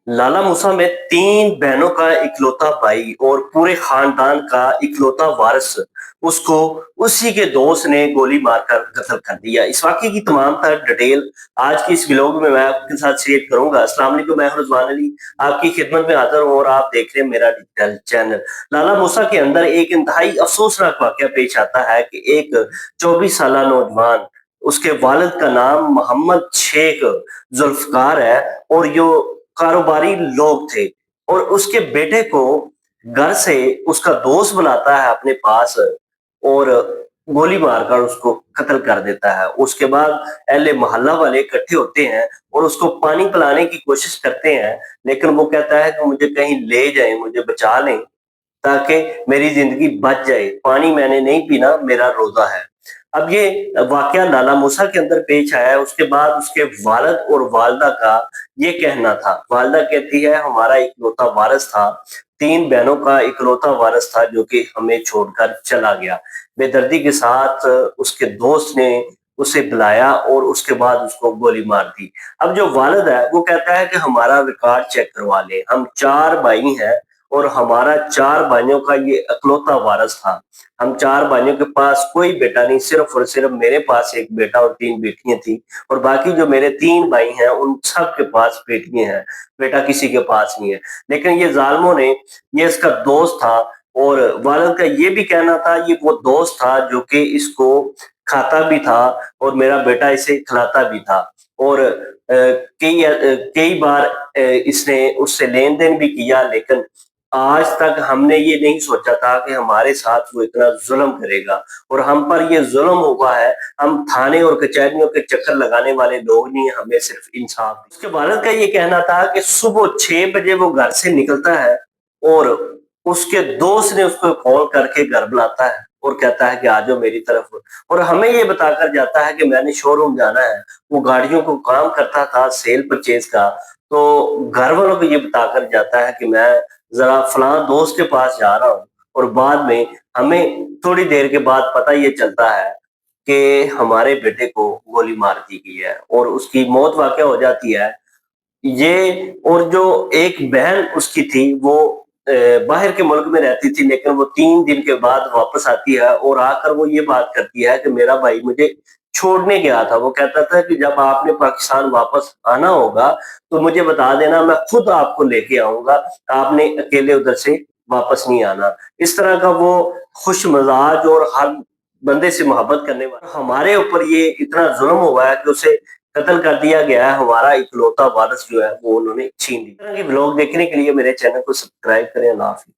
लाला मूसा में 3 बहनों का इकलौता भाई और पूरे खानदान का इकलौता वारिस उसको उसी के दोस्त ने गोली मारकर कत्ल कर दिया। इस वाक़ये की तमाम तर डिटेल आज की इस व्लॉग में मैं आपके साथ शेयर करूँगा। अस्सलाम वालेकुम, मैं हूँ रिज़वान अली, आपकी खिदमत में हाज़िर हूँ और आप देख रहे हैं मेरा डिजिटल चैनल। लाला मूसा के अंदर एक इंतहाई अफ़सोसनाक वाक़या पेश आता है कि एक 24 साला नौजवान, उसके वालिद का नाम मोहम्मद शेख ज़ुल्फ़कार है और यो कारोबारी लोग थे और उसके बेटे को घर से उसका दोस्त बुलाता है अपने पास और गोली मारकर उसको कत्ल कर देता है। उसके बाद अहले मोहल्ला वाले इकट्ठे होते हैं और उसको पानी पिलाने की कोशिश करते हैं, लेकिन वो कहता है कि मुझे कहीं ले जाएँ, मुझे बचा लें ताकि मेरी ज़िंदगी बच जाए। पानी मैंने नहीं पीना, मेरा रोज़ा है। अब ये वाक़या लाला मूसा के अंदर पेश आया है, उसके बाद उसके वालिद और वालिदा का ये कहना था। वालिदा कहती है हमारा इकलौता वारिस था, 3 बहनों का इकलौता वारिस था जो कि हमें छोड़कर चला गया। बेदर्दी के साथ उसके दोस्त ने उसे बुलाया और उसके बाद उसको गोली मार दी। अब जो वालिद है वो कहता है कि हमारा रिकॉर्ड चेक करवा लें, हम 4 भाई हैं और हमारा 4 भाइयों का ये इकलौता वारिस था। हम 4 भाइयों के पास कोई बेटा नहीं, सिर्फ़ और सिर्फ़ मेरे पास 1 बेटा और 3 बेटियाँ थीं और बाकी जो मेरे 3 भाई हैं, उन सब के पास बेटियाँ हैं, बेटा किसी के पास नहीं है। लेकिन ये ज़ालिमों ने, ये इसका दोस्त था और वालिद का ये भी कहना था, ये वो दोस्त था जो कि इसको खाता भी था और मेरा बेटा इसे खिलाता भी था और कई बार इसने उससे लेन-देन भी किया, लेकिन आज तक हमने ये नहीं सोचा था कि हमारे साथ वो इतना ज़ुल्म करेगा और हम पर ये ज़ुल्म हुआ है। हम थाने और कचहरियों के चक्कर लगाने वाले लोग नहीं हैं, हमें सिर्फ़ इंसाफ। उसके वालिद का ये कहना था कि सुबह 6 बजे वो घर से निकलता है और उसके दोस्त ने उसको कॉल करके घर बुलाता है और कहता है कि आ जाओ मेरी तरफ और हमें ये बताकर जाता है कि मैंने शोरूम जाना है। वो गाड़ियों को काम करता था सेल परचेज़ का, तो घर वालों को ये बताकर जाता है कि मैं ज़रा फलाँ दोस्त के पास जा रहा हूँ और बाद में हमें थोड़ी देर के बाद पता ये चलता है कि हमारे बेटे को गोली मार दी गई है और उसकी मौत वाक़या हो जाती है। ये और जो एक बहन उसकी थी वो बाहर के मुल्क में रहती थी, लेकिन वो 3 दिन के बाद वापस आती है और आकर वो ये बात करती है कि मेरा भाई मुझे छोड़ने गया था। वो कहता था कि जब आपने पाकिस्तान वापस आना होगा तो मुझे बता देना, मैं खुद आपको लेके आऊँगा, आपने अकेले उधर से वापस नहीं आना। इस तरह का वो खुशमिज़ाज और हर बंदे से मोहब्बत करने वाला, हमारे ऊपर ये इतना ज़ुल्म हुआ है कि उसे कत्ल कर दिया गया है, हमारा इकलौता वारिस जो है वो उन्होंने छीन लिया। इस तरह के व्लॉग देखने के लिए मेरे चैनल को सब्सक्राइब करें। अल्लाह हाफ़िज़।